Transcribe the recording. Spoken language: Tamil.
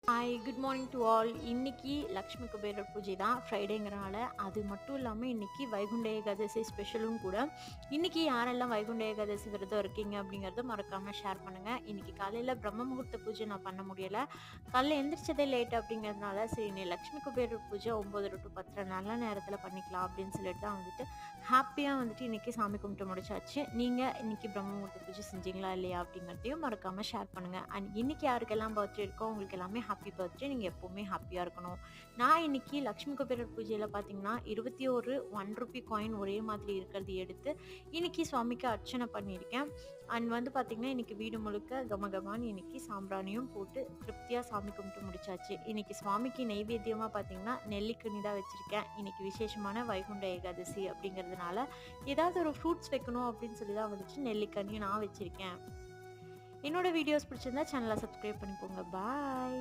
Hi good morning to all. இன்னைக்கு லக்ஷ்மி குபேரர் பூஜை தான், ஃப்ரைடேங்கிறனால. அது மட்டும் இல்லாமல் இன்னைக்கு வைகுண்ட ஏகாதசி ஸ்பெஷலும் கூட. இன்னைக்கு யாரெல்லாம் வைகுண்ட ஏகாதசி விரதம் இருக்கீங்க அப்படிங்கிறத மறக்காமல் ஷேர் பண்ணுங்கள். இன்னைக்கு காலையில் பிரம்ம முகூர்த்த பூஜை நான் பண்ண முடியலை, காலையில் எந்திரிச்சதே லேட் அப்படிங்கிறதுனால சரி நீ லக்ஷ்மி குபேரர் பூஜை 9 to 10 நல்ல நேரத்தில் பண்ணிக்கலாம் அப்படின்னு சொல்லிட்டு தான் ஹாப்பியாக இன்னைக்கு சாமி கும்பிட்டு முடிச்சாச்சு. நீங்கள் இன்னைக்கு பிரம்ம முகூர்த்த பூஜை செஞ்சீங்களா இல்லையா அப்படிங்கிறதையும் மறக்காமல் ஷேர் பண்ணுங்கள். அண்ட் இன்னைக்கு யாருக்கெல்லாம் பர்த்டே இருக்கோ உங்களுக்கு எல்லாமே ஹாப்பி பர்த்டே. நீங்கள் எப்போவுமே ஹாப்பியாக இருக்கணும். நான் இன்னைக்கு லக்ஷ்மி குபேரர் பூஜையில் பார்த்தீங்கன்னா 21 1 ரூபி காயின் ஒரே மாதிரி இருக்கிறது எடுத்து இன்னைக்கு சுவாமிக்கு அர்ச்சனை பண்ணியிருக்கேன். அண்ட் பார்த்தீங்கன்னா இன்னைக்கு வீடு முழுக்க கமகமான்னு இன்னைக்கு சாம்பிராணியும் போட்டு திருப்தியாக சாமி கும்பிட்டு முடிச்சாச்சு. இன்னைக்கு சுவாமிக்கு நெய்வேத்தியமாக பார்த்தீங்கன்னா நெல்லிக்கனி தான் வச்சுருக்கேன். இன்னைக்கு விசேஷமான வைகுண்ட ஏகாதசி அப்படிங்கிறதுனால ஏதாவது ஒரு ஃப்ரூட்ஸ் வைக்கணும் அப்படின்னு சொல்லி தான் நெல்லிக்கனியும் நான் வச்சுருக்கேன். என்னோட வீடியோஸ் பிடிச்சிருந்தா சேனலை சப்ஸ்கிரைப் பண்ணிக்கோங்க. பாய்.